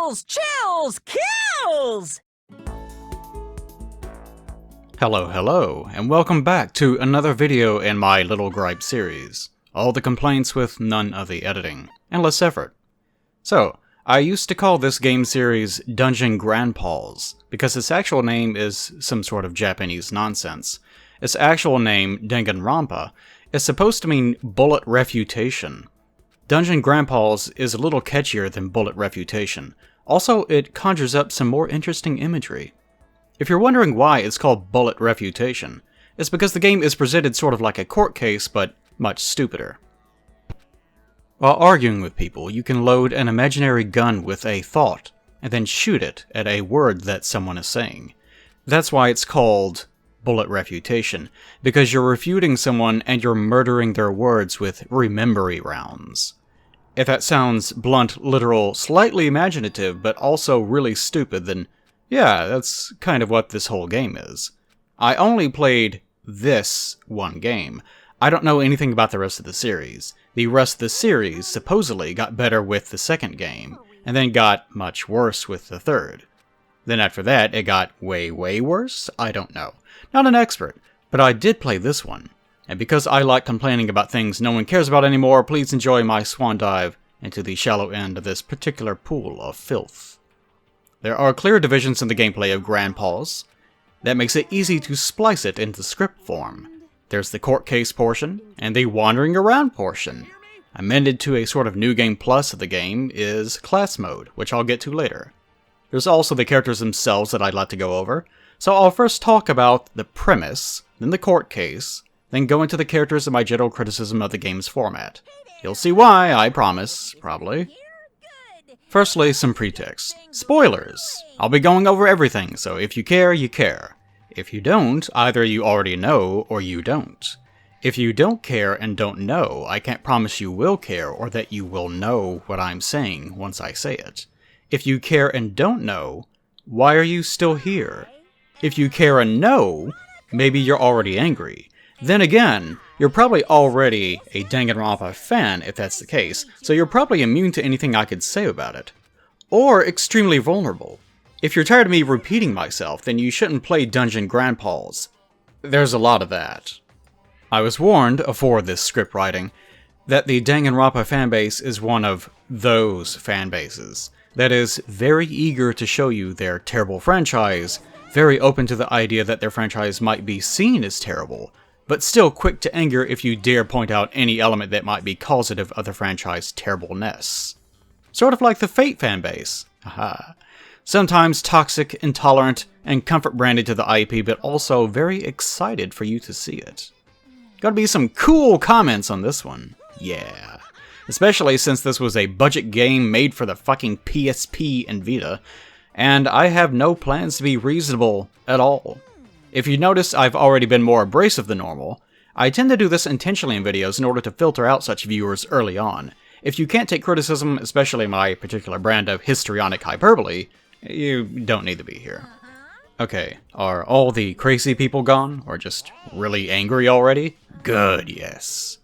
Thrills, chills, kills! Hello, and welcome back to another video in my Little Gripe series. All the complaints with none of the editing, and less effort. So, I used to call this game series Dungeon Grandpas, because its actual name is some sort of Japanese nonsense. Its actual name, Danganronpa, is supposed to mean bullet refutation. Dungeon Grandpas is a little catchier than bullet refutation. Also, it conjures up some more interesting imagery. If you're wondering why it's called bullet refutation, it's because the game is presented sort of like a court case, but much stupider. While arguing with people, you can load an imaginary gun with a thought, and then shoot it at a word that someone is saying. That's why it's called bullet refutation, because you're refuting someone and you're murdering their words with rememory rounds. If that sounds blunt, literal, slightly imaginative, but also really stupid, then yeah, that's kind of what this whole game is. I only played this one game. I don't know anything about the rest of the series. The rest of the series supposedly got better with the second game, and then got much worse with the third. Then after that, it got way worse? I don't know. Not an expert, but I did play this one. And because I like complaining about things no one cares about anymore, please enjoy my swan dive into the shallow end of this particular pool of filth. There are clear divisions in the gameplay of Grandpas. That makes it easy to splice it into script form. There's the court case portion, and the wandering around portion. Amended to a sort of new game plus of the game is class mode, which I'll get to later. There's also the characters themselves that I'd like to go over, so I'll first talk about the premise, then the court case, then go into the characters and my general criticism of the game's format. You'll see why, I promise, probably. Firstly, some pretext. Spoilers! I'll be going over everything, so if you care, you care. If you don't, either you already know, or you don't. If you don't care and don't know, I can't promise you will care, or that you will know what I'm saying once I say it. If you care and don't know, why are you still here? If you care and know, maybe you're already angry. Then again, you're probably already a Danganronpa fan if that's the case, so you're probably immune to anything I could say about it. Or extremely vulnerable. If you're tired of me repeating myself, then you shouldn't play Dungeon Grandpas. There's a lot of that. I was warned, afore this script writing, that the Danganronpa fanbase is one of those fanbases. That is, very eager to show you their terrible franchise, very open to the idea that their franchise might be seen as terrible, but still quick to anger if you dare point out any element that might be causative of the franchise's terribleness. Sort of like the Fate fanbase. Aha. Sometimes toxic, intolerant, and comfort branded to the IP, but also very excited for you to see it. Gotta be some cool comments on this one. Yeah. Especially since this was a budget game made for the fucking PSP and Vita, and I have no plans to be reasonable at all. If you notice, I've already been more abrasive than normal. I tend to do this intentionally in videos in order to filter out such viewers early on. If you can't take criticism, especially my particular brand of histrionic hyperbole, you don't need to be here. Okay, are all the crazy people gone? Or just really angry already? Good, yes.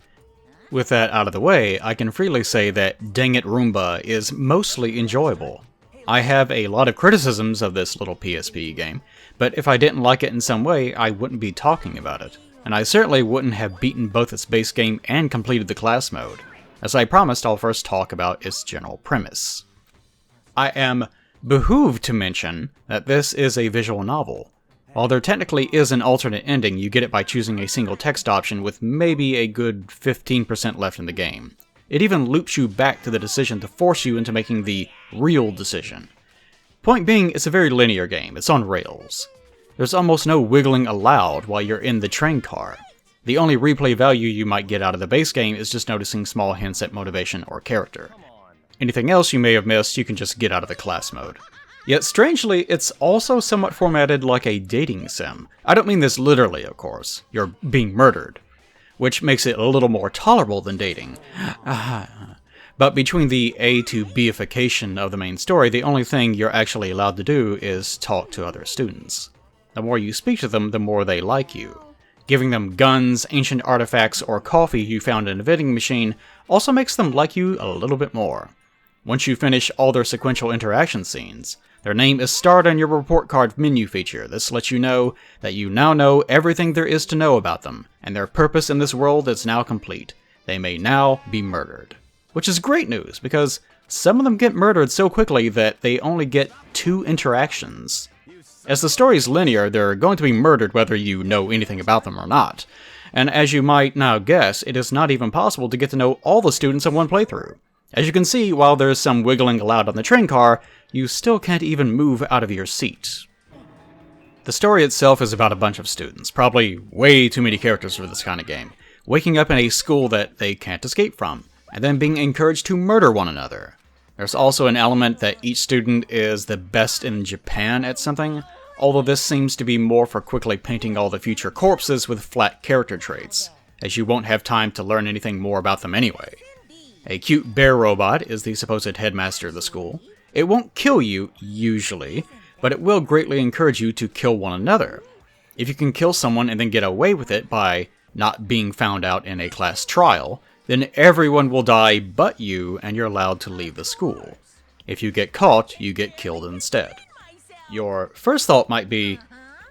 With that out of the way, I can freely say that Dang It Roomba is mostly enjoyable. I have a lot of criticisms of this little PSP game, but if I didn't like it in some way, I wouldn't be talking about it. And I certainly wouldn't have beaten both its base game and completed the class mode. As I promised, I'll first talk about its general premise. I am behooved to mention that this is a visual novel. While there technically is an alternate ending, you get it by choosing a single text option with maybe a good 15% left in the game. It even loops you back to the decision to force you into making the real decision. Point being, it's a very linear game. It's on rails. There's almost no wiggling allowed while you're in the train car. The only replay value you might get out of the base game is just noticing small hints at motivation or character. Anything else you may have missed, you can just get out of the class mode. Yet strangely, it's also somewhat formatted like a dating sim. I don't mean this literally, of course. You're being murdered. Which makes it a little more tolerable than dating. But between the A to Biification of the main story, the only thing you're actually allowed to do is talk to other students. The more you speak to them, the more they like you. Giving them guns, ancient artifacts, or coffee you found in a vending machine also makes them like you a little bit more. Once you finish all their sequential interaction scenes, their name is starred on your report card menu feature. This lets you know that you now know everything there is to know about them, and their purpose in this world is now complete. They may now be murdered. Which is great news, because some of them get murdered so quickly that they only get 2 interactions. As the story is linear, they're going to be murdered whether you know anything about them or not. And as you might now guess, it is not even possible to get to know all the students in one playthrough. As you can see, while there's some wiggling allowed on the train car, you still can't even move out of your seat. The story itself is about a bunch of students, probably way too many characters for this kind of game, waking up in a school that they can't escape from, and then being encouraged to murder one another. There's also an element that each student is the best in Japan at something, although this seems to be more for quickly painting all the future corpses with flat character traits, as you won't have time to learn anything more about them anyway. A cute bear robot is the supposed headmaster of the school. It won't kill you, usually, but it will greatly encourage you to kill one another. If you can kill someone and then get away with it by not being found out in a class trial, then everyone will die but you, and you're allowed to leave the school. If you get caught, you get killed instead. Your first thought might be,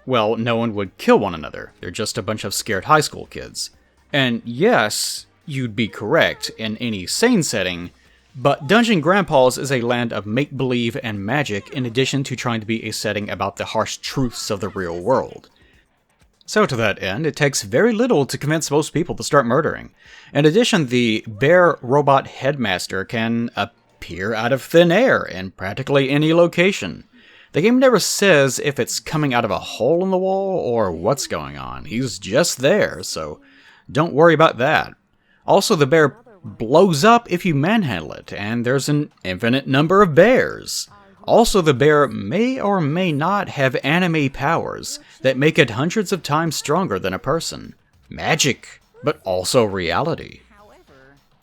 well, no one would kill one another. They're just a bunch of scared high school kids. And yes, you'd be correct in any sane setting, but Dungeon Grandpa's is a land of make-believe and magic in addition to trying to be a setting about the harsh truths of the real world. So to that end, it takes very little to convince most people to start murdering. In addition, the bear robot headmaster can appear out of thin air in practically any location. The game never says if it's coming out of a hole in the wall or what's going on. He's just there, so don't worry about that. Also, the bear blows up if you manhandle it, and there's an infinite number of bears. Also, the bear may or may not have anime powers that make it hundreds of times stronger than a person. Magic, but also reality.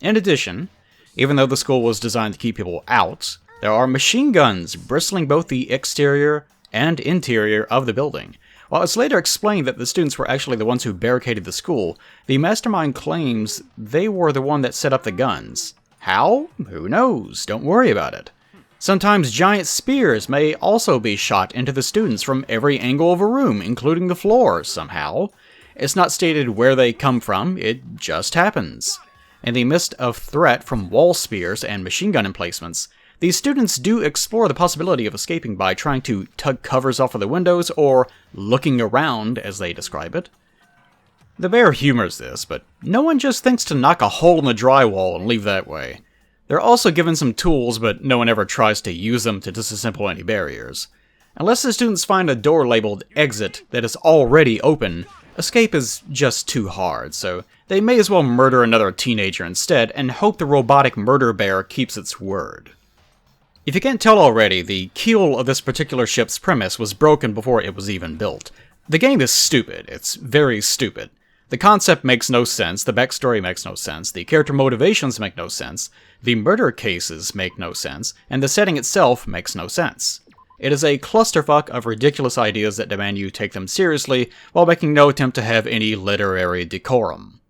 In addition, even though the school was designed to keep people out, there are machine guns bristling both the exterior and interior of the building. While it's later explained that the students were actually the ones who barricaded the school, the mastermind claims they were the one that set up the guns. How? Who knows? Don't worry about it. Sometimes giant spears may also be shot into the students from every angle of a room, including the floor, somehow. It's not stated where they come from, it just happens. In the midst of threat from wall spears and machine gun emplacements, these students do explore the possibility of escaping by trying to tug covers off of the windows or looking around, as they describe it. The bear humors this, but no one just thinks to knock a hole in the drywall and leave that way. They're also given some tools, but no one ever tries to use them to disassemble any barriers. Unless the students find a door labeled exit that is already open, escape is just too hard, so they may as well murder another teenager instead and hope the robotic murder bear keeps its word. If you can't tell already, the keel of this particular ship's premise was broken before it was even built. The game is stupid. It's very stupid. The concept makes no sense, the backstory makes no sense, the character motivations make no sense, the murder cases make no sense, and the setting itself makes no sense. It is a clusterfuck of ridiculous ideas that demand you take them seriously, while making no attempt to have any literary decorum.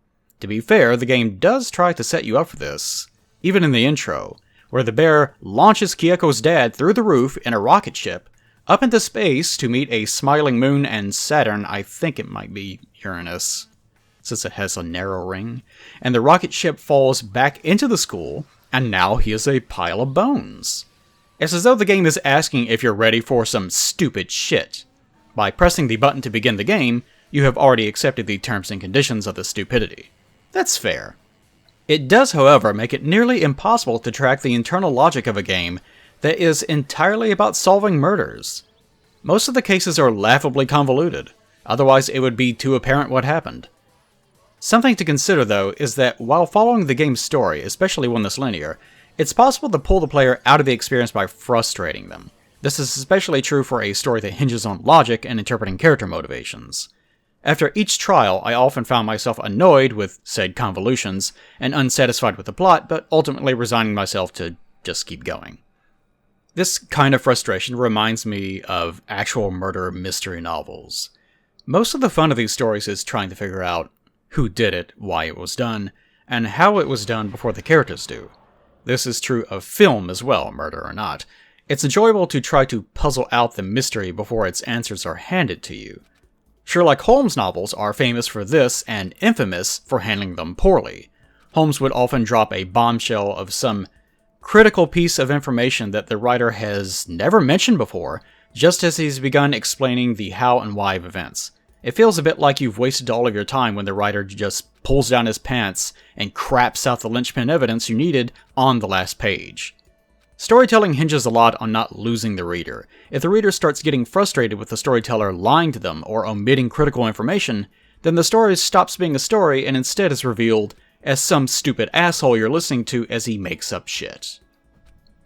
To be fair, the game does try to set you up for this, even in the intro, where the bear launches Kyoko's dad through the roof in a rocket ship, up into space to meet a smiling moon and Saturn, I think it might be Uranus, since it has a narrow ring, and the rocket ship falls back into the school, and now he is a pile of bones. It's as though the game is asking if you're ready for some stupid shit. By pressing the button to begin the game, you have already accepted the terms and conditions of the stupidity. That's fair. It does, however, make it nearly impossible to track the internal logic of a game that is entirely about solving murders. Most of the cases are laughably convoluted, otherwise it would be too apparent what happened. Something to consider, though, is that while following the game's story, especially one this linear, it's possible to pull the player out of the experience by frustrating them. This is especially true for a story that hinges on logic and interpreting character motivations. After each trial, I often found myself annoyed with said convolutions and unsatisfied with the plot, but ultimately resigning myself to just keep going. This kind of frustration reminds me of actual murder mystery novels. Most of the fun of these stories is trying to figure out who did it, why it was done, and how it was done before the characters do. This is true of film as well, murder or not. It's enjoyable to try to puzzle out the mystery before its answers are handed to you. Sherlock Holmes novels are famous for this and infamous for handling them poorly. Holmes would often drop a bombshell of some critical piece of information that the writer has never mentioned before, just as he's begun explaining the how and why of events. It feels a bit like you've wasted all of your time when the writer just pulls down his pants and craps out the linchpin evidence you needed on the last page. Storytelling hinges a lot on not losing the reader. If the reader starts getting frustrated with the storyteller lying to them or omitting critical information, then the story stops being a story and instead is revealed as some stupid asshole you're listening to as he makes up shit.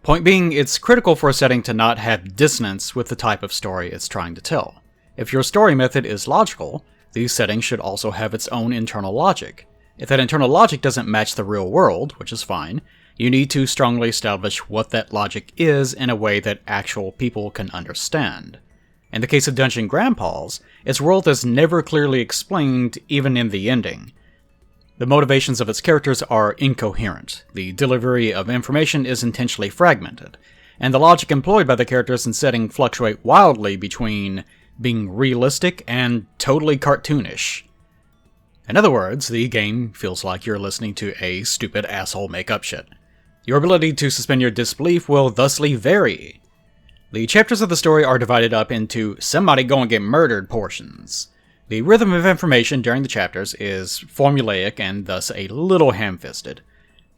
Point being, it's critical for a setting to not have dissonance with the type of story it's trying to tell. If your story method is logical, the setting should also have its own internal logic. If that internal logic doesn't match the real world, which is fine, you need to strongly establish what that logic is in a way that actual people can understand. In the case of Dungeon Grandpas, its world is never clearly explained, even in the ending. The motivations of its characters are incoherent, the delivery of information is intentionally fragmented, and the logic employed by the characters in setting fluctuate wildly between being realistic and totally cartoonish. In other words, the game feels like you're listening to a stupid asshole make up shit. Your ability to suspend your disbelief will thusly vary. The chapters of the story are divided up into somebody gonna get murdered portions. The rhythm of information during the chapters is formulaic and thus a little ham-fisted.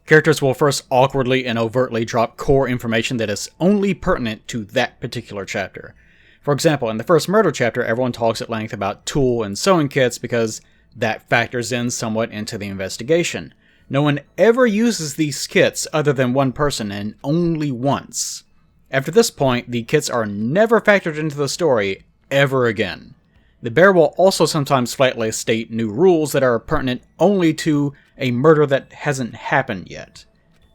Characters will first awkwardly and overtly drop core information that is only pertinent to that particular chapter. For example, in the first murder chapter, everyone talks at length about tool and sewing kits because that factors in somewhat into the investigation. No one ever uses these kits other than one person, and only once. After this point, the kits are never factored into the story ever again. The bear will also sometimes flatly state new rules that are pertinent only to a murder that hasn't happened yet.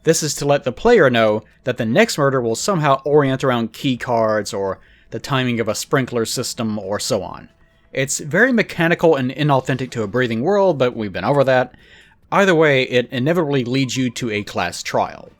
This is to let the player know that the next murder will somehow orient around key cards or the timing of a sprinkler system or so on. It's very mechanical and inauthentic to a breathing world, but we've been over that. Either way, it inevitably leads you to a class trial.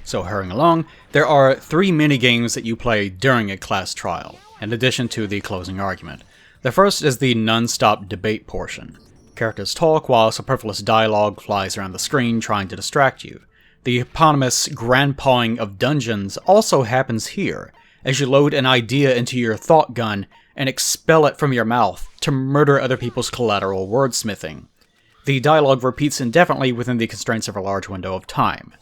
So hurrying along, there are 3 mini-games that you play during a class trial, in addition to the closing argument. The first is the non-stop debate portion. Characters talk while superfluous dialogue flies around the screen trying to distract you. The eponymous grandpawing of dungeons also happens here, as you load an idea into your thought gun and expel it from your mouth to murder other people's collateral wordsmithing. The dialogue repeats indefinitely within the constraints of a large window of time.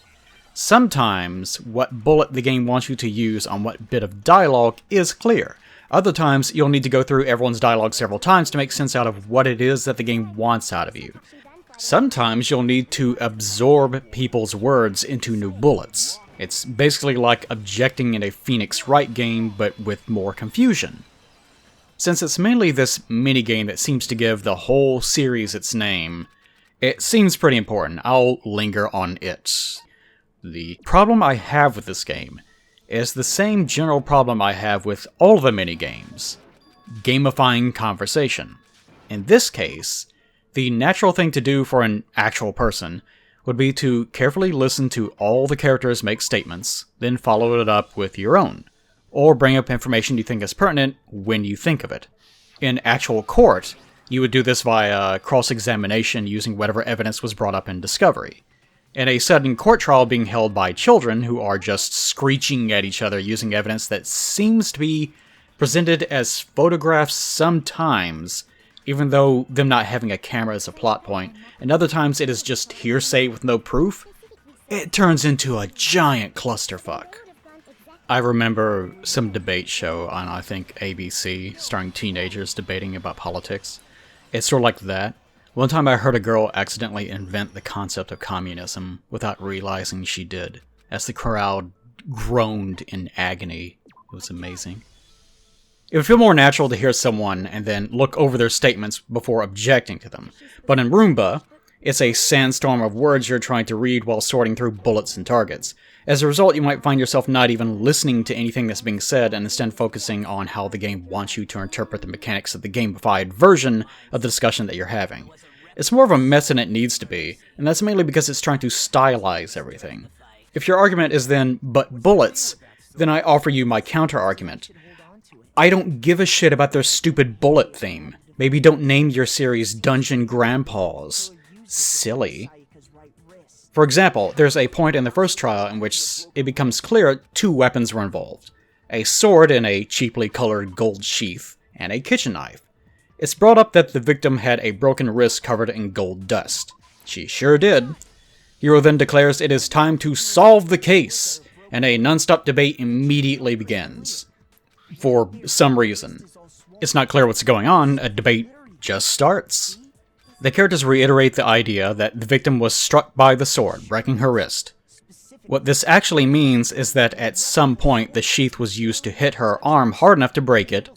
Sometimes, what bullet the game wants you to use on what bit of dialogue is clear. Other times, you'll need to go through everyone's dialogue several times to make sense out of what it is that the game wants out of you. Sometimes you'll need to absorb people's words into new bullets. It's basically like objecting in a Phoenix Wright game, but with more confusion. Since it's mainly this minigame that seems to give the whole series its name, it seems pretty important. I'll linger on it. The problem I have with this game is the same general problem I have with all the minigames: gamifying conversation. In this case, the natural thing to do for an actual person would be to carefully listen to all the characters make statements, then follow it up with your own, or bring up information you think is pertinent when you think of it. In actual court, you would do this via cross-examination using whatever evidence was brought up in discovery. In a sudden court trial being held by children who are just screeching at each other using evidence that seems to be presented as photographs sometimes, even though them not having a camera is a plot point, and other times it is just hearsay with no proof, it turns into a giant clusterfuck. I remember some debate show on, I think, ABC, starring teenagers debating about politics. It's sort of like that. One time I heard a girl accidentally invent the concept of communism without realizing she did, as the crowd groaned in agony. It was amazing. It would feel more natural to hear someone and then look over their statements before objecting to them. But in Roomba, it's a sandstorm of words you're trying to read while sorting through bullets and targets. As a result, you might find yourself not even listening to anything that's being said and instead focusing on how the game wants you to interpret the mechanics of the gamified version of the discussion that you're having. It's more of a mess than it needs to be, and that's mainly because it's trying to stylize everything. If your argument is then, but bullets, then I offer you my counter-argument. I don't give a shit about their stupid bullet theme. Maybe don't name your series Dungeon Grandpas. Silly. For example, there's a point in the first trial in which it becomes clear 2 weapons were involved. A sword in a cheaply colored gold sheath, and a kitchen knife. It's brought up that the victim had a broken wrist covered in gold dust. She sure did. Hero then declares it is time to solve the case, and a non-stop debate immediately begins. For some reason. It's not clear what's going on, a debate just starts. The characters reiterate the idea that the victim was struck by the sword, breaking her wrist. What this actually means is that at some point the sheath was used to hit her arm hard enough to break it,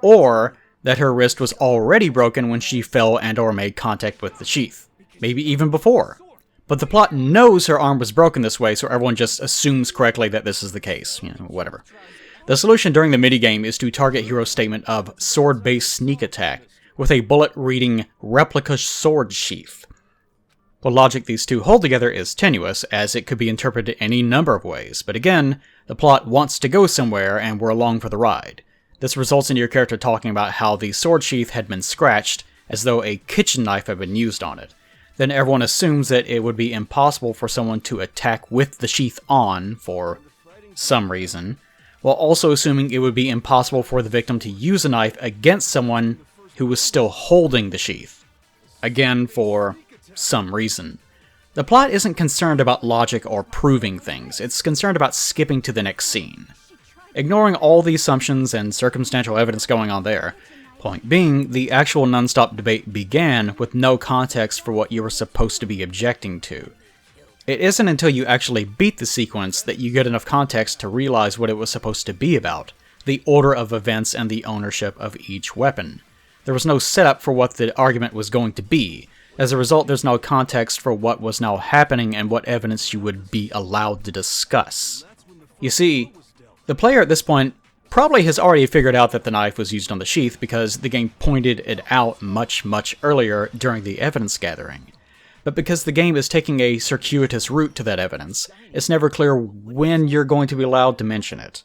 or that her wrist was already broken when she fell and or made contact with the sheath. Maybe even before. But the plot knows her arm was broken this way, so everyone just assumes correctly that this is the case. Whatever. The solution during the minigame is to target Hero's statement of sword-based sneak attack with a bullet reading replica sword sheath. The logic these two hold together is tenuous, as it could be interpreted any number of ways, but again, the plot wants to go somewhere and we're along for the ride. This results in your character talking about how the sword sheath had been scratched, as though a kitchen knife had been used on it. Then everyone assumes that it would be impossible for someone to attack with the sheath on, for some reason, while also assuming it would be impossible for the victim to use a knife against someone who was still holding the sheath. Again, for some reason. The plot isn't concerned about logic or proving things, it's concerned about skipping to the next scene. Ignoring all the assumptions and circumstantial evidence going on there, point being, the actual non-stop debate began with no context for what you were supposed to be objecting to. It isn't until you actually beat the sequence that you get enough context to realize what it was supposed to be about, the order of events and the ownership of each weapon. There was no setup for what the argument was going to be. As a result, there's no context for what was now happening and what evidence you would be allowed to discuss. You see, the player at this point probably has already figured out that the knife was used on the sheath because the game pointed it out much earlier during the evidence gathering. But because the game is taking a circuitous route to that evidence, it's never clear when you're going to be allowed to mention it.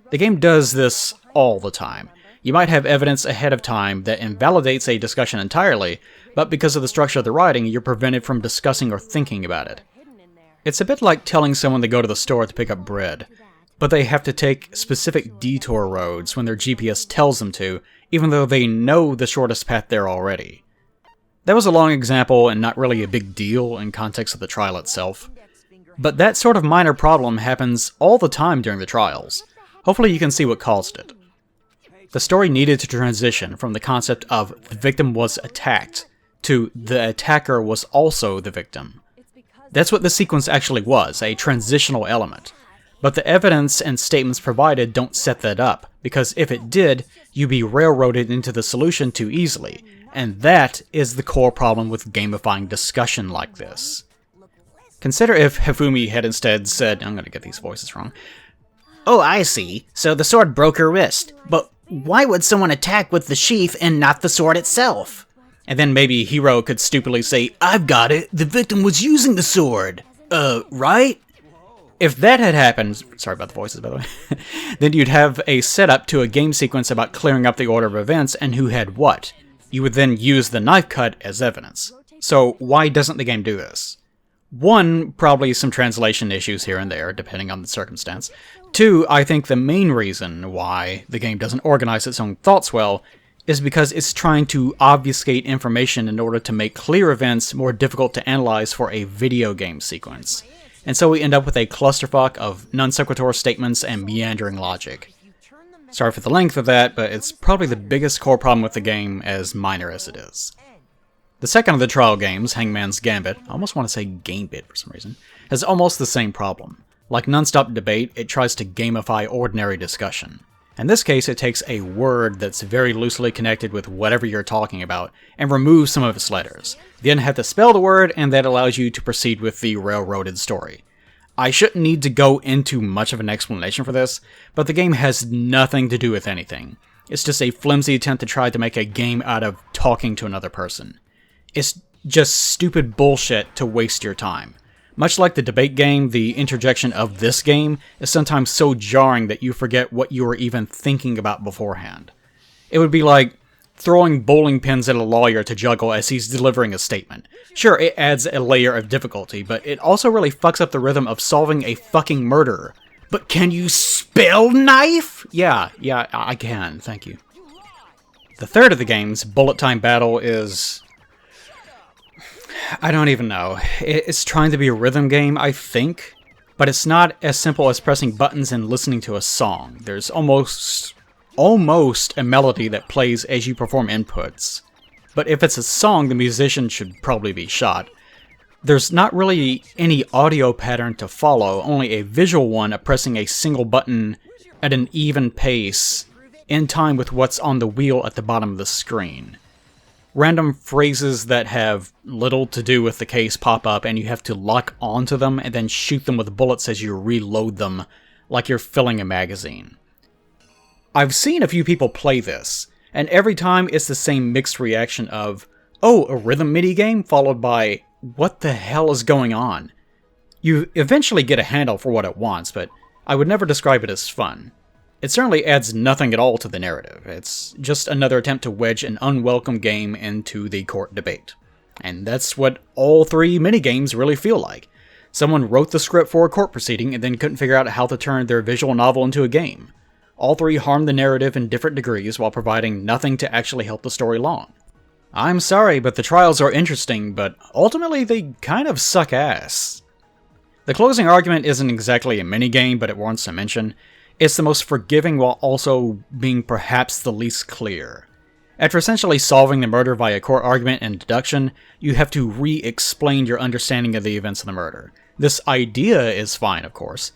The game does this all the time. You might have evidence ahead of time that invalidates a discussion entirely, but because of the structure of the writing, you're prevented from discussing or thinking about it. It's a bit like telling someone to go to the store to pick up bread, but they have to take specific detour roads when their GPS tells them to, even though they know the shortest path there already. That was a long example and not really a big deal in context of the trial itself. But that sort of minor problem happens all the time during the trials. Hopefully you can see what caused it. The story needed to transition from the concept of the victim was attacked to the attacker was also the victim. That's what the sequence actually was, a transitional element. But the evidence and statements provided don't set that up, because if it did, you'd be railroaded into the solution too easily, and that is the core problem with gamifying discussion like this. Consider if Hefumi had instead said, I'm gonna get these voices wrong, Oh, I see. So the sword broke her wrist. But why would someone attack with the sheath and not the sword itself? And then maybe Hero could stupidly say, I've got it, the victim was using the sword. Right? If that had happened, sorry about the voices by the way, then you'd have a setup to a game sequence about clearing up the order of events and who had what. You would then use the knife cut as evidence. So why doesn't the game do this? 1, probably some translation issues here and there, depending on the circumstance. 2, I think the main reason why the game doesn't organize its own thoughts well is because it's trying to obfuscate information in order to make clear events more difficult to analyze for a video game sequence. And so we end up with a clusterfuck of non-sequitur statements and meandering logic. Sorry for the length of that, but it's probably the biggest core problem with the game, as minor as it is. The second of the trial games, Hangman's Gambit, I almost want to say Gamebit for some reason, has almost the same problem. Like non-stop debate, it tries to gamify ordinary discussion. In this case, it takes a word that's very loosely connected with whatever you're talking about, and removes some of its letters. Then have to spell the word, and that allows you to proceed with the railroaded story. I shouldn't need to go into much of an explanation for this, but the game has nothing to do with anything. It's just a flimsy attempt to try to make a game out of talking to another person. It's just stupid bullshit to waste your time. Much like the debate game, the interjection of this game is sometimes so jarring that you forget what you were even thinking about beforehand. It would be like throwing bowling pins at a lawyer to juggle as he's delivering a statement. Sure, it adds a layer of difficulty, but it also really fucks up the rhythm of solving a fucking murder. But can you spell knife? Yeah, I can, thank you. The third of the games, Bullet Time Battle, is... I don't even know. It's trying to be a rhythm game, I think, but it's not as simple as pressing buttons and listening to a song. There's almost a melody that plays as you perform inputs. But if it's a song, the musician should probably be shot. There's not really any audio pattern to follow, only a visual one of pressing a single button at an even pace in time with what's on the wheel at the bottom of the screen. Random phrases that have little to do with the case pop up and you have to lock onto them and then shoot them with bullets as you reload them, like you're filling a magazine. I've seen a few people play this, and every time it's the same mixed reaction of, oh, a rhythm minigame, followed by, what the hell is going on? You eventually get a handle for what it wants, but I would never describe it as fun. It certainly adds nothing at all to the narrative. It's just another attempt to wedge an unwelcome game into the court debate. And that's what all three minigames really feel like. Someone wrote the script for a court proceeding and then couldn't figure out how to turn their visual novel into a game. All three harm the narrative in different degrees while providing nothing to actually help the story along. I'm sorry, but the trials are interesting, but ultimately they kind of suck ass. The closing argument isn't exactly a minigame, but it warrants a mention. It's the most forgiving while also being perhaps the least clear. After essentially solving the murder via court argument and deduction, you have to re-explain your understanding of the events of the murder. This idea is fine, of course.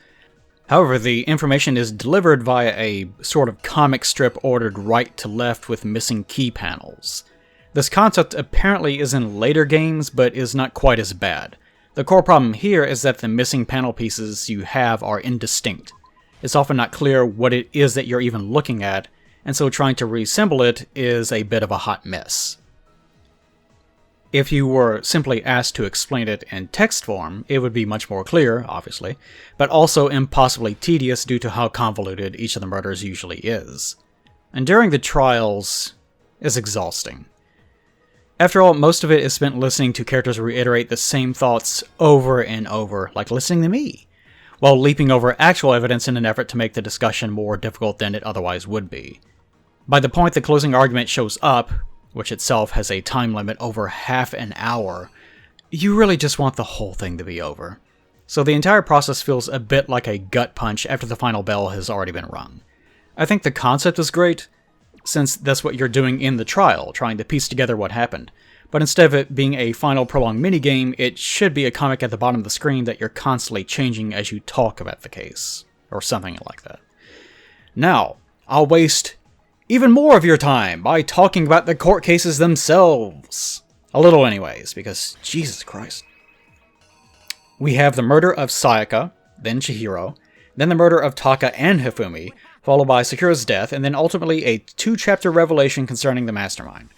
However, the information is delivered via a sort of comic strip ordered right to left with missing key panels. This concept apparently is in later games, but is not quite as bad. The core problem here is that the missing panel pieces you have are indistinct. It's often not clear what it is that you're even looking at, and so trying to reassemble it is a bit of a hot mess. If you were simply asked to explain it in text form, it would be much more clear, obviously, but also impossibly tedious due to how convoluted each of the murders usually is. And during the trials is exhausting. After all, most of it is spent listening to characters reiterate the same thoughts over and over, like listening to me, while leaping over actual evidence in an effort to make the discussion more difficult than it otherwise would be. By the point the closing argument shows up, which itself has a time limit over half an hour, you really just want the whole thing to be over. So the entire process feels a bit like a gut punch after the final bell has already been rung. I think the concept is great, since that's what you're doing in the trial, trying to piece together what happened. But instead of it being a final prolonged minigame, it should be a comic at the bottom of the screen that you're constantly changing as you talk about the case, or something like that. Now, I'll waste even more of your time by talking about the court cases themselves. A little anyways, because Jesus Christ. We have the murder of Sayaka, then Chihiro, then the murder of Taka and Hefumi, followed by Sakura's death, and then ultimately a 2-chapter revelation concerning the mastermind.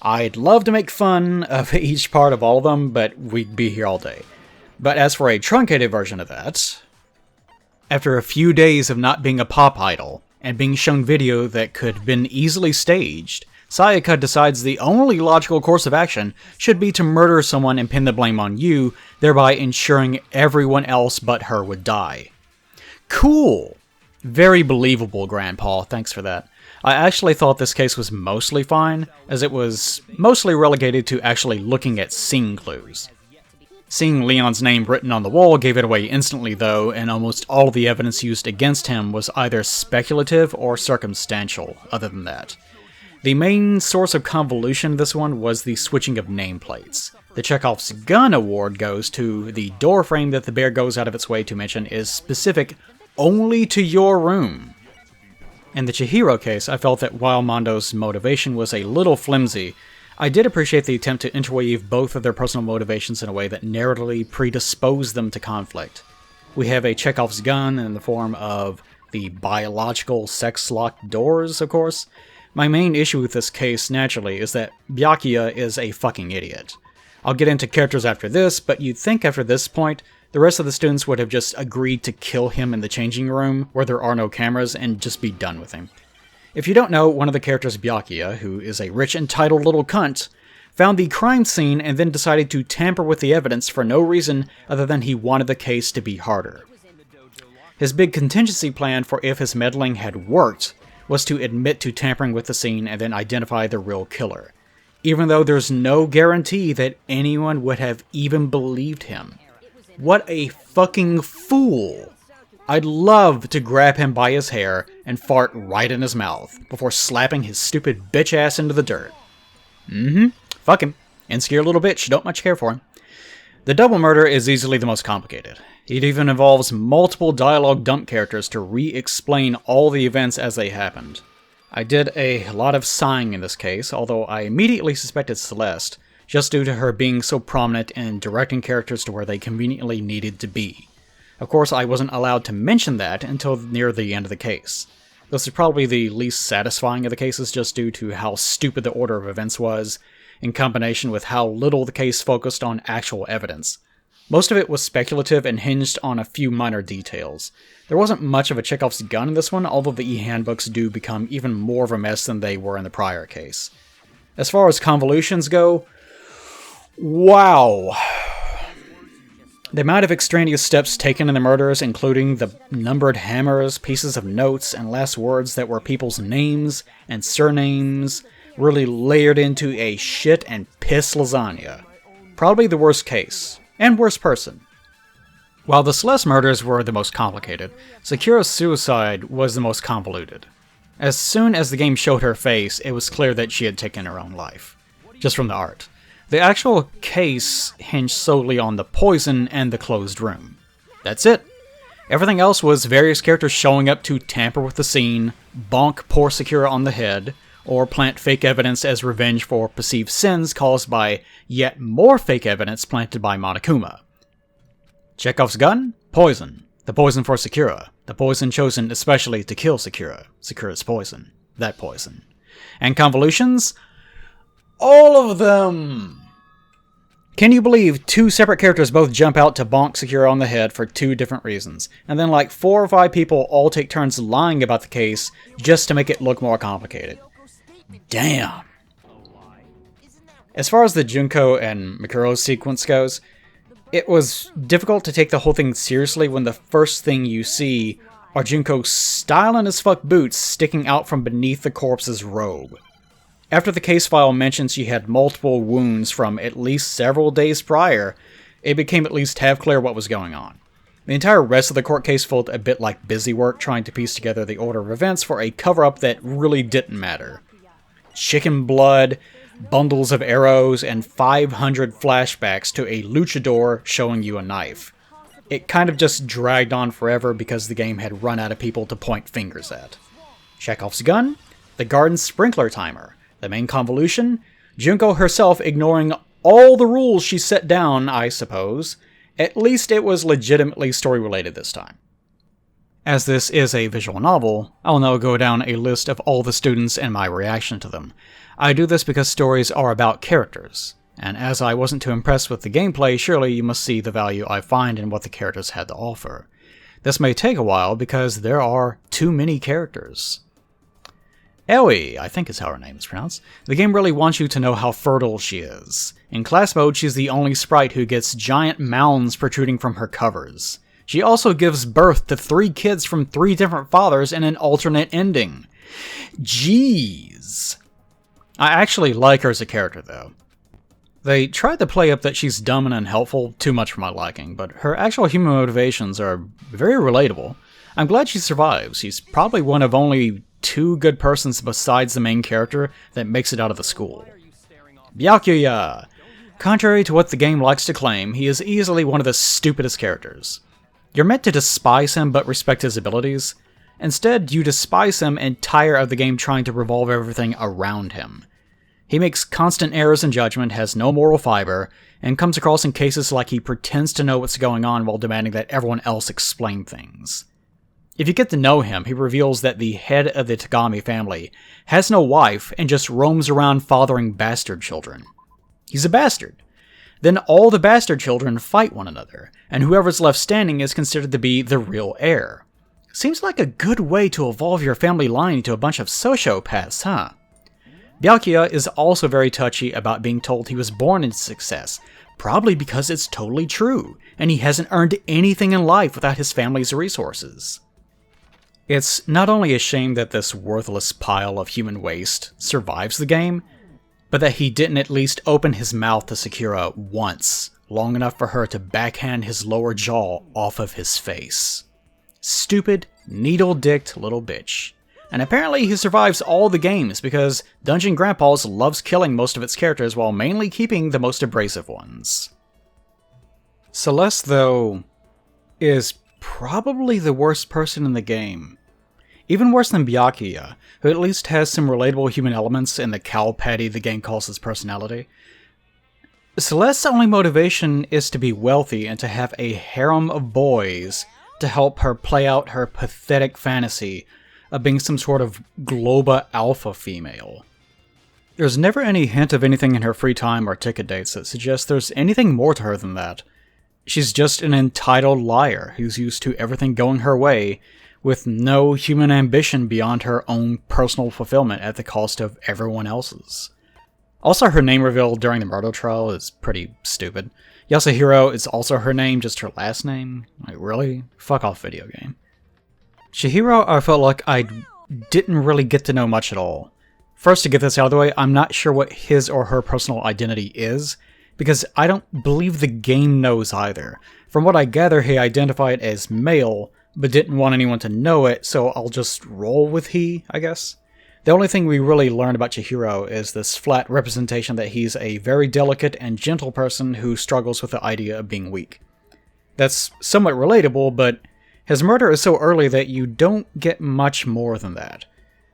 I'd love to make fun of each part of all of them, but we'd be here all day. But as for a truncated version of that, after a few days of not being a pop idol, and being shown video that could have been easily staged, Sayaka decides the only logical course of action should be to murder someone and pin the blame on you, thereby ensuring everyone else but her would die. Cool! Very believable, Grandpa, thanks for that. I actually thought this case was mostly fine, as it was mostly relegated to actually looking at scene clues. Seeing Leon's name written on the wall gave it away instantly though, and almost all of the evidence used against him was either speculative or circumstantial, other than that. The main source of convolution in this one was the switching of nameplates. The Chekhov's gun award goes to the door frame that the bear goes out of its way to mention is specific only to your room. In the Chihiro case, I felt that while Mondo's motivation was a little flimsy, I did appreciate the attempt to interweave both of their personal motivations in a way that narratively predisposed them to conflict. We have a Chekhov's gun in the form of the biological sex-locked doors, of course. My main issue with this case, naturally, is that Byakuya is a fucking idiot. I'll get into characters after this, but you'd think after this point, the rest of the students would have just agreed to kill him in the changing room, where there are no cameras, and just be done with him. If you don't know, one of the characters, Byakuya, who is a rich, entitled little cunt, found the crime scene and then decided to tamper with the evidence for no reason other than he wanted the case to be harder. His big contingency plan for if his meddling had worked was to admit to tampering with the scene and then identify the real killer, even though there's no guarantee that anyone would have even believed him. What a fucking fool! I'd love to grab him by his hair and fart right in his mouth before slapping his stupid bitch ass into the dirt. Fuck him. Insecure little bitch, don't much care for him. The double murder is easily the most complicated. It even involves multiple dialogue dump characters to re-explain all the events as they happened. I did a lot of sighing in this case, although I immediately suspected Celeste, just due to her being so prominent in directing characters to where they conveniently needed to be. Of course, I wasn't allowed to mention that until near the end of the case. This is probably the least satisfying of the cases just due to how stupid the order of events was, in combination with how little the case focused on actual evidence. Most of it was speculative and hinged on a few minor details. There wasn't much of a Chekhov's gun in this one, although the e-handbooks do become even more of a mess than they were in the prior case. As far as convolutions go, wow! The amount of extraneous steps taken in the murders, including the numbered hammers, pieces of notes, and last words that were people's names and surnames, really layered into a shit and piss lasagna. Probably the worst case, and worst person. While the Celeste murders were the most complicated, Sakura's suicide was the most convoluted. As soon as the game showed her face, it was clear that she had taken her own life, just from the art. The actual case hinged solely on the poison and the closed room. That's it. Everything else was various characters showing up to tamper with the scene, bonk poor Sakura on the head, or plant fake evidence as revenge for perceived sins caused by yet more fake evidence planted by Monokuma. Chekhov's gun? Poison. The poison for Sakura. The poison chosen especially to kill Sakura. Sakura's poison. That poison. And convolutions? All of them! Can you believe 2 separate characters both jump out to bonk Sakura on the head for 2 different reasons, and then like 4 or 5 people all take turns lying about the case just to make it look more complicated? Damn. As far as the Junko and Mikuro sequence goes, it was difficult to take the whole thing seriously when the first thing you see are Junko's styling as fuck boots sticking out from beneath the corpse's robe. After the case file mentioned she had multiple wounds from at least several days prior, it became at least half clear what was going on. The entire rest of the court case felt a bit like busy work trying to piece together the order of events for a cover-up that really didn't matter. Chicken blood, bundles of arrows, and 500 flashbacks to a luchador showing you a knife. It kind of just dragged on forever because the game had run out of people to point fingers at. Chekhov's gun, the garden sprinkler timer, the main convolution, Junko herself ignoring all the rules she set down, I suppose. At least it was legitimately story-related this time. As this is a visual novel, I'll now go down a list of all the students and my reaction to them. I do this because stories are about characters, and as I wasn't too impressed with the gameplay, surely you must see the value I find in what the characters had to offer. This may take a while because there are too many characters. Eoi, I think is how her name is pronounced. The game really wants you to know how fertile she is. In class mode, she's the only sprite who gets giant mounds protruding from her covers. She also gives birth to 3 kids from 3 different fathers in an alternate ending. Jeez. I actually like her as a character, though. They tried to play up that she's dumb and unhelpful too much for my liking, but her actual human motivations are very relatable. I'm glad she survives. She's probably one of only 2 good persons besides the main character that makes it out of the school. Byakuya! Contrary to what the game likes to claim, he is easily one of the stupidest characters. You're meant to despise him but respect his abilities. Instead, you despise him and tire of the game trying to revolve everything around him. He makes constant errors in judgment, has no moral fiber, and comes across in cases like he pretends to know what's going on while demanding that everyone else explain things. If you get to know him, he reveals that the head of the Tagami family has no wife and just roams around fathering bastard children. He's a bastard. then all the bastard children fight one another, and whoever's left standing is considered to be the real heir. Seems like a good way to evolve your family line into a bunch of sociopaths, huh? Byakuya is also very touchy about being told he was born into success, probably because it's totally true, and he hasn't earned anything in life without his family's resources. It's not only a shame that this worthless pile of human waste survives the game, but that he didn't at least open his mouth to Sakura once, long enough for her to backhand his lower jaw off of his face. Stupid, needle-dicked little bitch. And apparently he survives all the games because Dungeon Grandpa's loves killing most of its characters while mainly keeping the most abrasive ones. Celeste, though, is probably the worst person in the game. Even worse than Byakuya, who at least has some relatable human elements in the cow patty the game calls his personality. Celeste's only motivation is to be wealthy and to have a harem of boys to help her play out her pathetic fantasy of being some sort of globa alpha female. There's never any hint of anything in her free time or ticket dates that suggests there's anything more to her than that. She's just an entitled liar who's used to everything going her way, with no human ambition beyond her own personal fulfillment at the cost of everyone else's. Also, her name reveal during the murder trial is pretty stupid. Yasuhiro is also her name, just her last name? Like, really? Fuck off, video game. Chihiro, I felt like I didn't really get to know much at all. First, to get this out of the way, I'm not sure what his or her personal identity is, because I don't believe the game knows either. From what I gather, he identified as male, but didn't want anyone to know it, so I'll just roll with he, I guess. The only thing we really learned about Chihiro is this flat representation that he's a very delicate and gentle person who struggles with the idea of being weak. That's somewhat relatable, but his murder is so early that you don't get much more than that.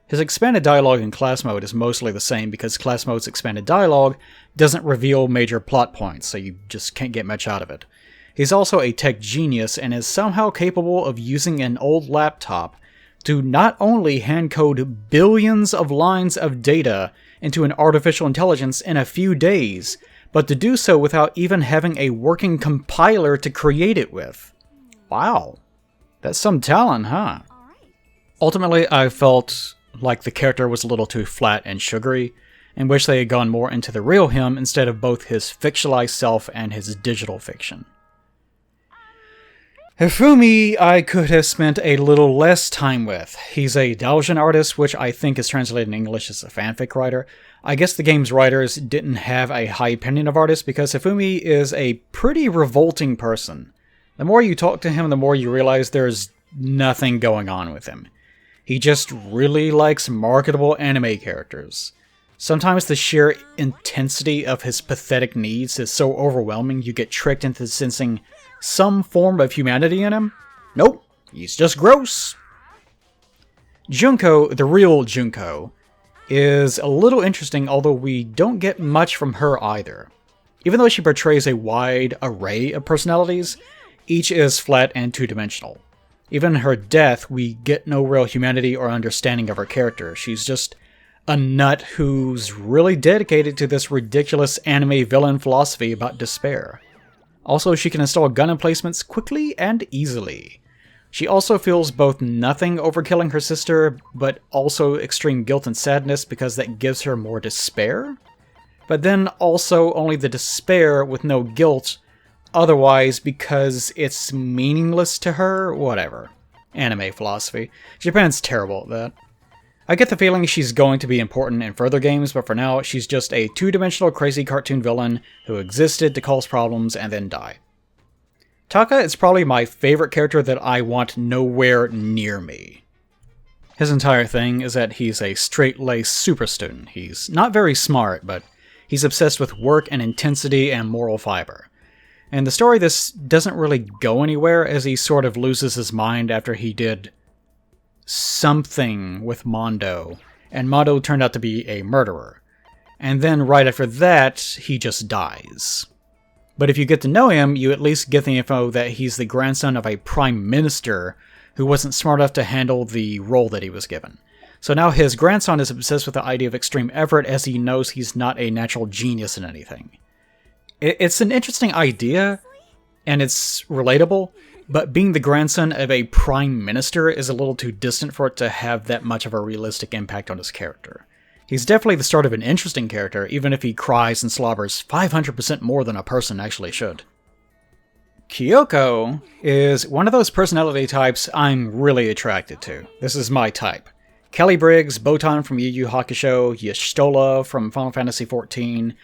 His expanded dialogue in class mode is mostly the same because class mode's expanded dialogue doesn't reveal major plot points, so you just can't get much out of it. He's also a tech genius and is somehow capable of using an old laptop to not only hand-code billions of lines of data into an artificial intelligence in a few days, but to do so without even having a working compiler to create it with. Wow. That's some talent, huh? Ultimately, I felt like the character was a little too flat and sugary, and wish they had gone more into the real him instead of both his fictionalized self and his digital fiction. Hefumi, I could have spent a little less time with. He's a Daojin artist, which I think is translated in English as a fanfic writer. I guess the game's writers didn't have a high opinion of artists because Hefumi is a pretty revolting person. The more you talk to him, the more you realize there's nothing going on with him. He just really likes marketable anime characters. Sometimes the sheer intensity of his pathetic needs is so overwhelming you get tricked into sensing some form of humanity in him. Nope, he's just gross. Junko, the real Junko, is a little interesting, although we don't get much from her either. Even though she portrays a wide array of personalities, each is flat and two-dimensional. Even in her death, we get no real humanity or understanding of her character. She's just a nut who's really dedicated to this ridiculous anime villain philosophy about despair. Also, she can install gun emplacements quickly and easily. She also feels both nothing over killing her sister, but also extreme guilt and sadness because that gives her more despair. But then also only the despair with no guilt otherwise because it's meaningless to her. Whatever. Anime philosophy. Japan's terrible at that. I get the feeling she's going to be important in further games, but for now, she's just a two-dimensional crazy cartoon villain who existed to cause problems and then die. Taka is probably my favorite character that I want nowhere near me. His entire thing is that he's a straight-laced super student. He's not very smart, but he's obsessed with work and intensity and moral fiber. In the story, this doesn't really go anywhere, as he sort of loses his mind after he did something with Mondo, and Mondo turned out to be a murderer. And then right after that, he just dies. But if you get to know him, you at least get the info that he's the grandson of a prime minister who wasn't smart enough to handle the role that he was given. So now his grandson is obsessed with the idea of extreme effort as he knows he's not a natural genius in anything. It's an interesting idea, and it's relatable, but being the grandson of a prime minister is a little too distant for it to have that much of a realistic impact on his character. He's definitely the start of an interesting character, even if he cries and slobbers 500% more than a person actually should. Kyoko is one of those personality types I'm really attracted to. This is my type. Kelly Briggs, Botan from Yu Yu Hakusho, Y'shtola from Final Fantasy XIV,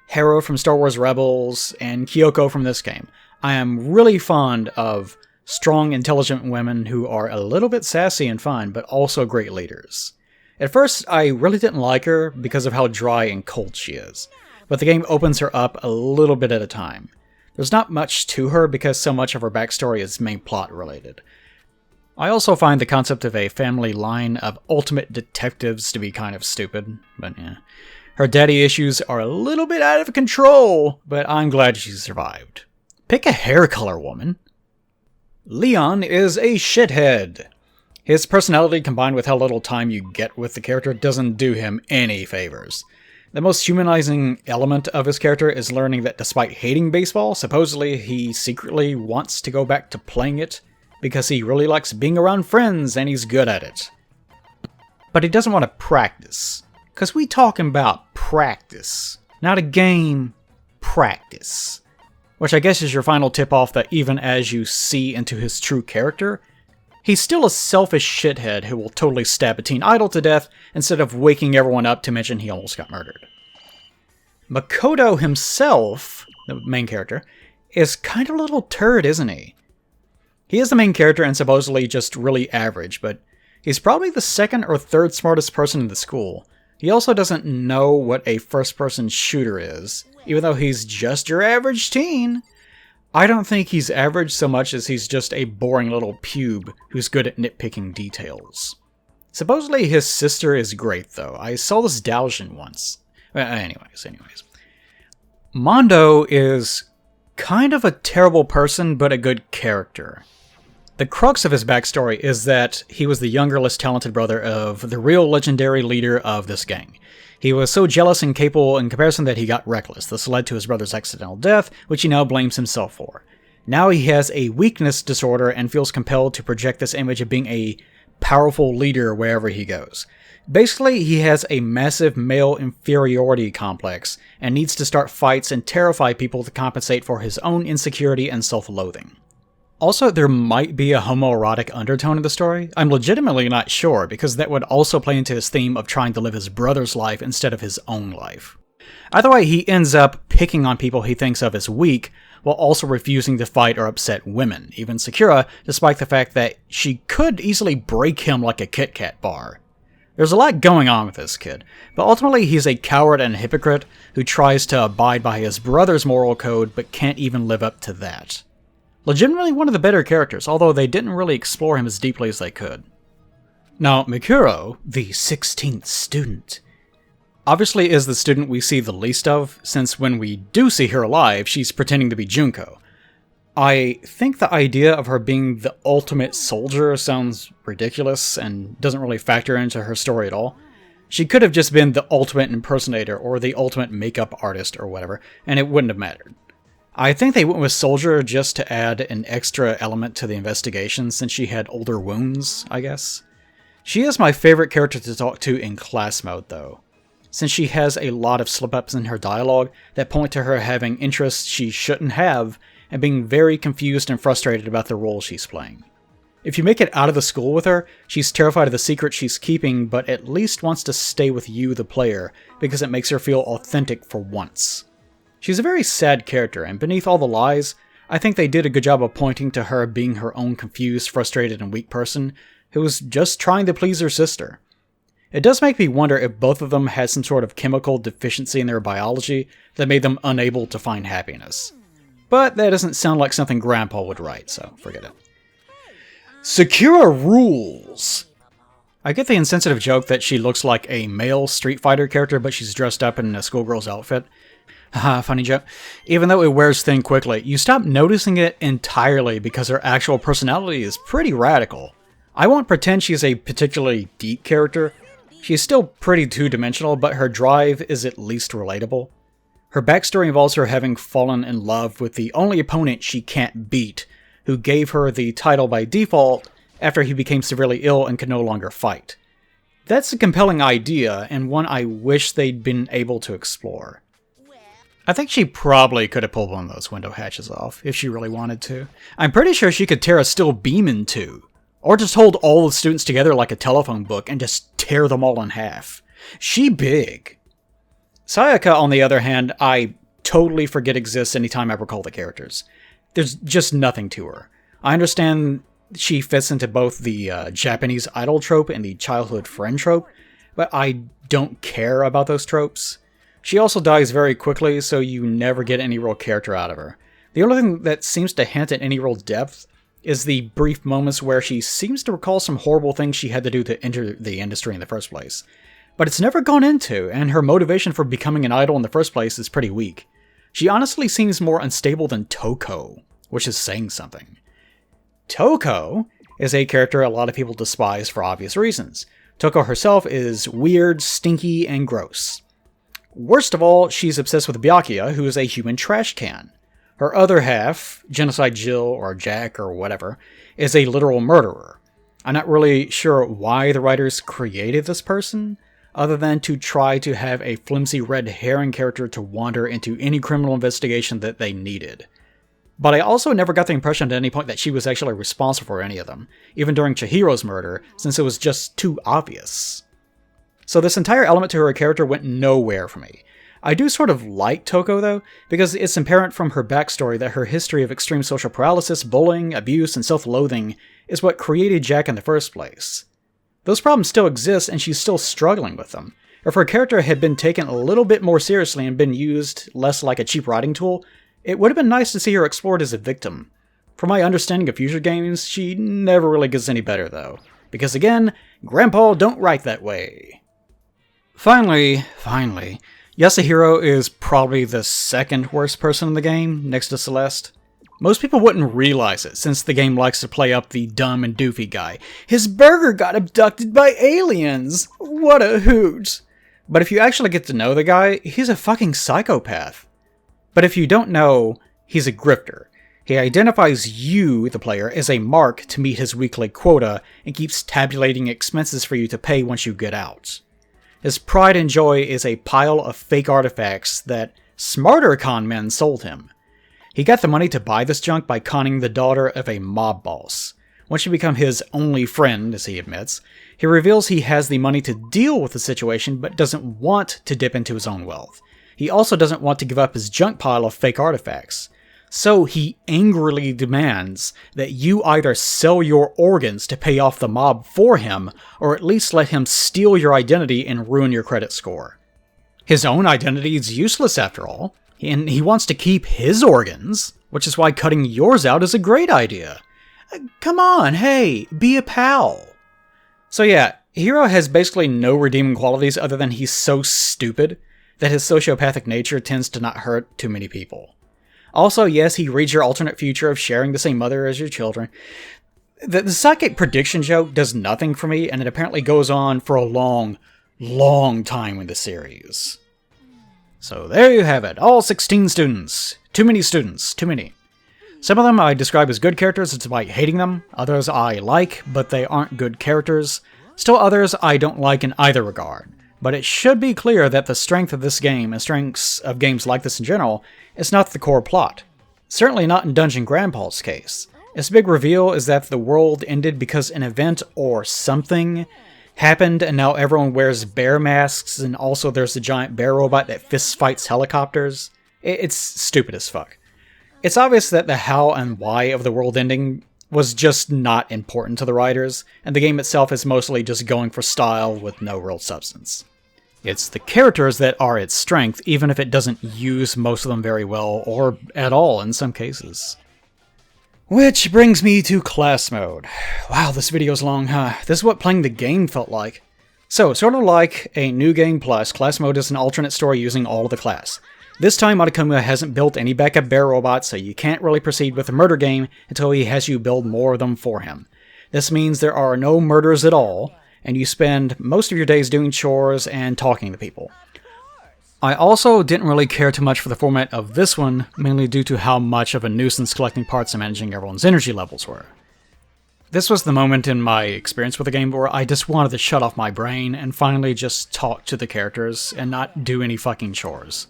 Hero from Star Wars Rebels, and Kyoko from this game. I am really fond of strong, intelligent women who are a little bit sassy and fun, but also great leaders. At first, I really didn't like her because of how dry and cold she is, but the game opens her up a little bit at a time. There's not much to her because so much of her backstory is main plot related. I also find the concept of a family line of ultimate detectives to be kind of stupid, but yeah. Her daddy issues are a little bit out of control, but I'm glad she survived. Pick a hair color, woman. Leon is a shithead. His personality combined with how little time you get with the character doesn't do him any favors. The most humanizing element of his character is learning that despite hating baseball, supposedly he secretly wants to go back to playing it because he really likes being around friends and he's good at it. But he doesn't want to practice. Because we talking about practice. Not a game, practice. Which I guess is your final tip-off that even as you see into his true character, he's still a selfish shithead who will totally stab a teen idol to death instead of waking everyone up to mention he almost got murdered. Makoto himself, the main character, is kind of a little turd, isn't he? He is the main character and supposedly just really average, but he's probably the second or third smartest person in the school. He also doesn't know what a first-person shooter is, even though he's just your average teen. I don't think he's average so much as he's just a boring little pube who's good at nitpicking details. Supposedly his sister is great, though. I saw this Daojin once. Anyways. Mondo is kind of a terrible person, but a good character. The crux of his backstory is that he was the younger, less talented brother of the real legendary leader of this gang. He was so jealous and capable in comparison that he got reckless. This led to his brother's accidental death, which he now blames himself for. Now he has a weakness disorder and feels compelled to project this image of being a powerful leader wherever he goes. Basically, he has a massive male inferiority complex and needs to start fights and terrify people to compensate for his own insecurity and self-loathing. Also, there might be a homoerotic undertone in the story. I'm legitimately not sure, because that would also play into his theme of trying to live his brother's life instead of his own life. Either way, he ends up picking on people he thinks of as weak, while also refusing to fight or upset women, even Sakura, despite the fact that she could easily break him like a Kit Kat bar. There's a lot going on with this kid, but ultimately he's a coward and a hypocrite who tries to abide by his brother's moral code but can't even live up to that. Legitimately one of the better characters, although they didn't really explore him as deeply as they could. Now, Mikuro, the 16th student, obviously is the student we see the least of, since when we do see her alive, she's pretending to be Junko. I think the idea of her being the ultimate soldier sounds ridiculous and doesn't really factor into her story at all. She could have just been the ultimate impersonator or the ultimate makeup artist or whatever, and it wouldn't have mattered. I think they went with Soldier just to add an extra element to the investigation since she had older wounds, I guess. She is my favorite character to talk to in class mode, though, since she has a lot of slip-ups in her dialogue that point to her having interests she shouldn't have and being very confused and frustrated about the role she's playing. If you make it out of the school with her, she's terrified of the secret she's keeping, but at least wants to stay with you, the player, because it makes her feel authentic for once. She's a very sad character, and beneath all the lies, I think they did a good job of pointing to her being her own confused, frustrated, and weak person who was just trying to please her sister. It does make me wonder if both of them had some sort of chemical deficiency in their biology that made them unable to find happiness. But that doesn't sound like something Grandpa would write, so forget it. Sakura rules! I get the insensitive joke that she looks like a male Street Fighter character, but she's dressed up in a schoolgirl's outfit. Haha, funny joke. Even though it wears thin quickly, you stop noticing it entirely because her actual personality is pretty radical. I won't pretend she's a particularly deep character. She's still pretty two-dimensional, but her drive is at least relatable. Her backstory involves her having fallen in love with the only opponent she can't beat, who gave her the title by default after he became severely ill and could no longer fight. That's a compelling idea, and one I wish they'd been able to explore. I think she probably could have pulled one of those window hatches off, if she really wanted to. I'm pretty sure she could tear a steel beam in two, or just hold all the students together like a telephone book and just tear them all in half. She big. Sayaka, on the other hand, I totally forget exists anytime I recall the characters. There's just nothing to her. I understand she fits into both the Japanese idol trope and the childhood friend trope, but I don't care about those tropes. She also dies very quickly, so you never get any real character out of her. The only thing that seems to hint at any real depth is the brief moments where she seems to recall some horrible things she had to do to enter the industry in the first place. But it's never gone into, and her motivation for becoming an idol in the first place is pretty weak. She honestly seems more unstable than Toko, which is saying something. Toko is a character a lot of people despise for obvious reasons. Toko herself is weird, stinky, and gross. Worst of all, she's obsessed with Byakuya, who is a human trash can. Her other half, Genocide Jill or Jack or whatever, is a literal murderer. I'm not really sure why the writers created this person, other than to try to have a flimsy red herring character to wander into any criminal investigation that they needed. But I also never got the impression at any point that she was actually responsible for any of them, even during Chihiro's murder, since it was just too obvious. So this entire element to her character went nowhere for me. I do sort of like Toko, though, because it's apparent from her backstory that her history of extreme social paralysis, bullying, abuse, and self-loathing is what created Jack in the first place. Those problems still exist, and she's still struggling with them. If her character had been taken a little bit more seriously and been used less like a cheap writing tool, it would have been nice to see her explored as a victim. From my understanding of future games, she never really gets any better, though. Because again, Grandpa don't write that way. Finally, Yasuhiro is probably the second worst person in the game, next to Celeste. Most people wouldn't realize it, since the game likes to play up the dumb and doofy guy. His burger got abducted by aliens! What a hoot! But if you actually get to know the guy, he's a fucking psychopath. But if you don't know, he's a grifter. He identifies you, the player, as a mark to meet his weekly quota, and keeps tabulating expenses for you to pay once you get out. His pride and joy is a pile of fake artifacts that smarter con men sold him. He got the money to buy this junk by conning the daughter of a mob boss. Once you become his only friend, as he admits, he reveals he has the money to deal with the situation but doesn't want to dip into his own wealth. He also doesn't want to give up his junk pile of fake artifacts. So he angrily demands that you either sell your organs to pay off the mob for him, or at least let him steal your identity and ruin your credit score. His own identity is useless after all, and he wants to keep his organs, which is why cutting yours out is a great idea. Come on, hey, be a pal. So yeah, Hiro has basically no redeeming qualities other than he's so stupid that his sociopathic nature tends to not hurt too many people. Also, yes, he reads your alternate future of sharing the same mother as your children. The psychic prediction joke does nothing for me, and it apparently goes on for a long time in the series. So there you have it, all 16 students. Too many students, too many. Some of them I describe as good characters despite hating them, others I like, but they aren't good characters. Still others I don't like in either regard. But it should be clear that the strength of this game, and strengths of games like this in general, is not the core plot. Certainly not in Dungeon Grandpa's case. Its big reveal is that the world ended because an event or something happened and now everyone wears bear masks and also there's a giant bear robot that fist fights helicopters. It's stupid as fuck. It's obvious that the how and why of the world ending was just not important to the writers, and the game itself is mostly just going for style with no real substance. It's the characters that are its strength, even if it doesn't use most of them very well, or at all in some cases. Which brings me to class mode. Wow, this video's long, huh? This is what playing the game felt like. So, sort of like a New Game Plus, class mode is an alternate story using all of the class. This time, Monokuma hasn't built any backup bear robots, so you can't really proceed with the murder game until he has you build more of them for him. This means there are no murders at all, and you spend most of your days doing chores and talking to people. I also didn't really care too much for the format of this one, mainly due to how much of a nuisance collecting parts and managing everyone's energy levels were. This was the moment in my experience with the game where I just wanted to shut off my brain and finally just talk to the characters and not do any fucking chores.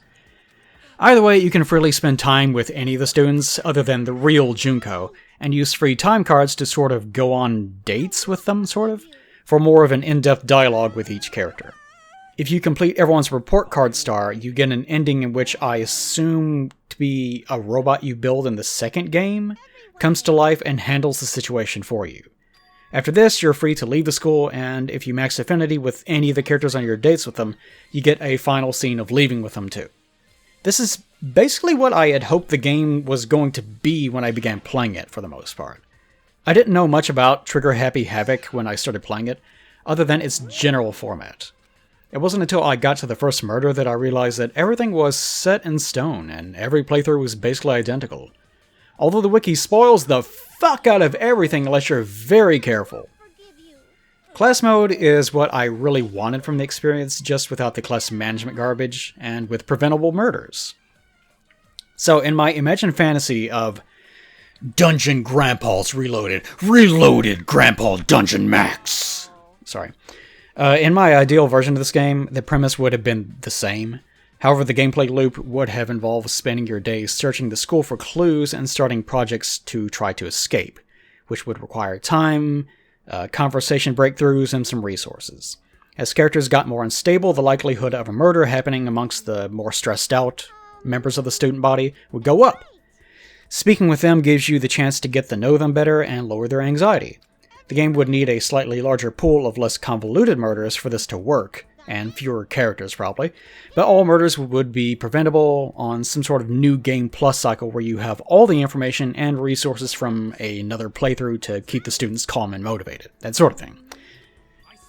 Either way, you can freely spend time with any of the students other than the real Junko, and use free time cards to sort of go on dates with them, for more of an in-depth dialogue with each character. If you complete everyone's report card star, you get an ending in which I assume to be a robot you build in the second game comes to life and handles the situation for you. After this, you're free to leave the school, and if you max affinity with any of the characters on your dates with them, you get a final scene of leaving with them too. This is basically what I had hoped the game was going to be when I began playing it, for the most part. I didn't know much about Trigger Happy Havoc when I started playing it, other than its general format. It wasn't until I got to the first murder that I realized that everything was set in stone, and every playthrough was basically identical. Although the wiki spoils the fuck out of everything unless you're very careful. Class mode is what I really wanted from the experience, just without the class management garbage, and with preventable murders. So in my imagined fantasy of Dungeon Grandpa's Reloaded Grandpa Dungeon Max. In my ideal version of this game, the premise would have been the same. However, the gameplay loop would have involved spending your days searching the school for clues and starting projects to try to escape, which would require time, conversation breakthroughs, and some resources. As characters got more unstable, the likelihood of a murder happening amongst the more stressed out members of the student body would go up. Speaking with them gives you the chance to get to know them better and lower their anxiety. The game would need a slightly larger pool of less convoluted murders for this to work, and fewer characters probably, but all murders would be preventable on some sort of new game plus cycle where you have all the information and resources from another playthrough to keep the students calm and motivated, that sort of thing.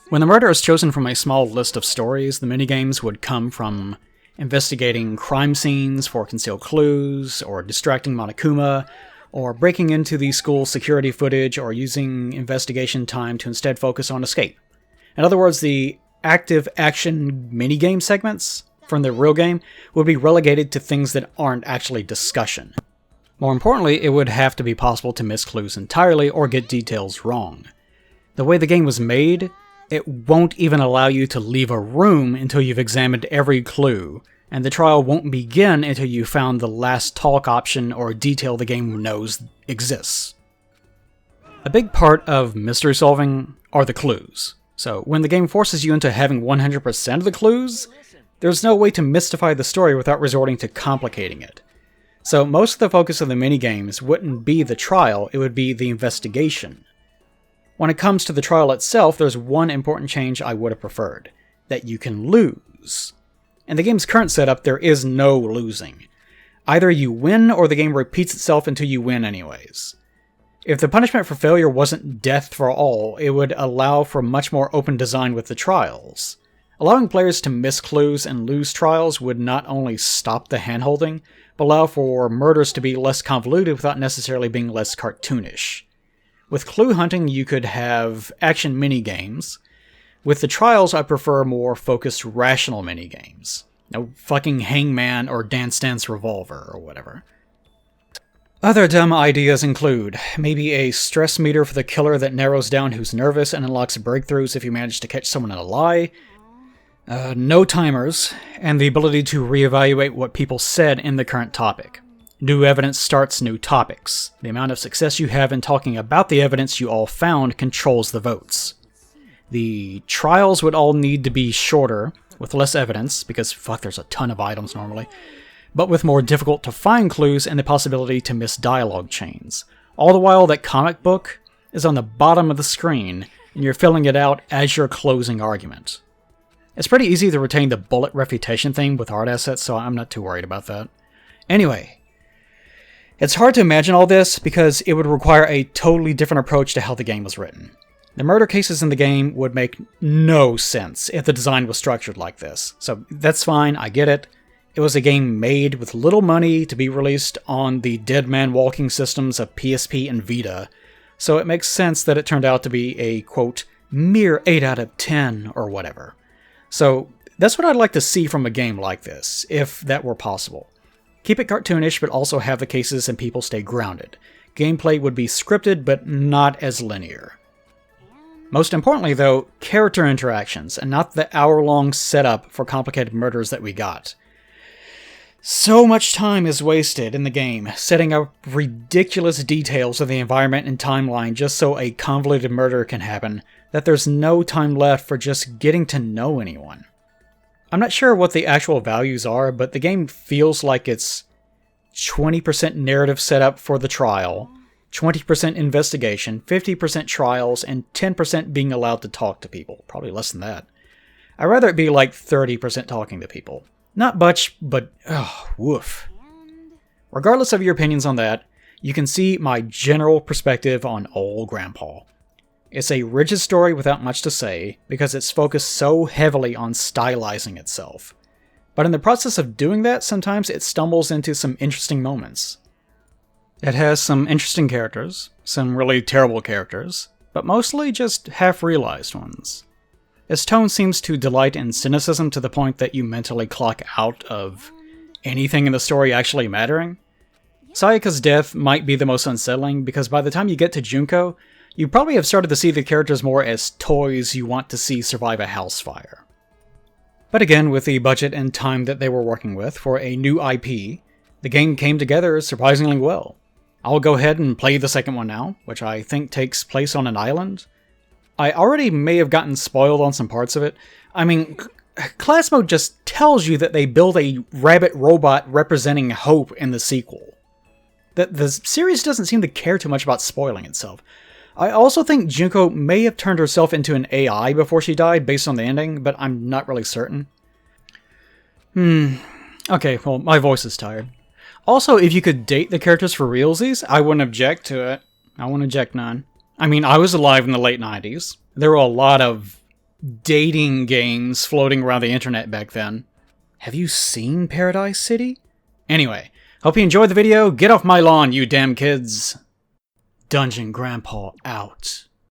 When the murder is chosen from a small list of stories, the minigames would come from investigating crime scenes for concealed clues, or distracting Monokuma, or breaking into the school's security footage, or using investigation time to instead focus on escape. In other words, the active action minigame segments from the real game would be relegated to things that aren't actually discussion. More importantly, it would have to be possible to miss clues entirely or get details wrong. The way the game was made, it won't even allow you to leave a room until you've examined every clue, and the trial won't begin until you've found the last talk option or detail the game knows exists. A big part of mystery solving are the clues. So when the game forces you into having 100% of the clues, there's no way to mystify the story without resorting to complicating it. So most of the focus of the minigames wouldn't be the trial, it would be the investigation. When it comes to the trial itself, there's one important change I would have preferred: that you can lose. In the game's current setup, there is no losing. Either you win or the game repeats itself until you win anyways. If the punishment for failure wasn't death for all, it would allow for much more open design with the trials. Allowing players to miss clues and lose trials would not only stop the handholding, but allow for murders to be less convoluted without necessarily being less cartoonish. With clue hunting, you could have action minigames. With the trials, I prefer more focused, rational minigames. No fucking Hangman or Dance Dance Revolver or whatever. Other dumb ideas include maybe a stress meter for the killer that narrows down who's nervous and unlocks breakthroughs if you manage to catch someone in a lie, no timers, and the ability to reevaluate what people said in the current topic. New evidence starts new topics. The amount of success you have in talking about the evidence you all found controls the votes. The trials would all need to be shorter, with less evidence, because fuck, there's a ton of items normally, but with more difficult to find clues and the possibility to miss dialogue chains. All the while that comic book is on the bottom of the screen, and you're filling it out as your closing argument. It's pretty easy to retain the bullet refutation thing with art assets, so I'm not too worried about that. Anyway, it's hard to imagine all this because it would require a totally different approach to how the game was written. The murder cases in the game would make no sense if the design was structured like this. So that's fine, I get it. It was a game made with little money to be released on the dead man walking systems of PSP and Vita, so it makes sense that it turned out to be a, quote, mere 8 out of 10 or whatever. So That's what I'd like to see from a game like this, if that were possible. Keep it cartoonish, but also have the cases and people stay grounded. Gameplay would be scripted, but not as linear. Most importantly, though, character interactions, and not the hour-long setup for complicated murders that we got. So much time is wasted in the game, setting up ridiculous details of the environment and timeline just so a convoluted murder can happen, that there's no time left for just getting to know anyone. I'm not sure what the actual values are, but the game feels like it's 20% narrative setup for the trial, 20% investigation, 50% trials, and 10% being allowed to talk to people. Probably less than that. I'd rather it be like 30% talking to people. Not much, but woof. Regardless of your opinions on that, you can see my general perspective on Old Grandpa. It's a rigid story without much to say, because it's focused so heavily on stylizing itself. But in the process of doing that, sometimes it stumbles into some interesting moments. It has some interesting characters, some really terrible characters, but mostly just half-realized ones. Its tone seems to delight in cynicism to the point that you mentally clock out of anything in the story actually mattering. Sayaka's death might be the most unsettling, because by the time you get to Junko, you probably have started to see the characters more as toys you want to see survive a house fire. But again, with the budget and time that they were working with for a new IP, the game came together surprisingly well. I'll go ahead and play the second one now, which I think takes place on an island. I already may have gotten spoiled on some parts of it. I mean, Class Mode just tells you that they build a rabbit robot representing hope in the sequel. The series doesn't seem to care too much about spoiling itself. I also think Junko may have turned herself into an AI before she died based on the ending, but I'm not really certain. Okay, well, my voice is tired. Also, if you could date the characters for realsies, I wouldn't object to it. I wouldn't object none. I mean, I was alive in the late 90s. There were a lot of dating games floating around the internet back then. Have you seen Paradise City? Anyway, hope you enjoyed the video. Get off my lawn, you damn kids. Dungeon Grandpa out.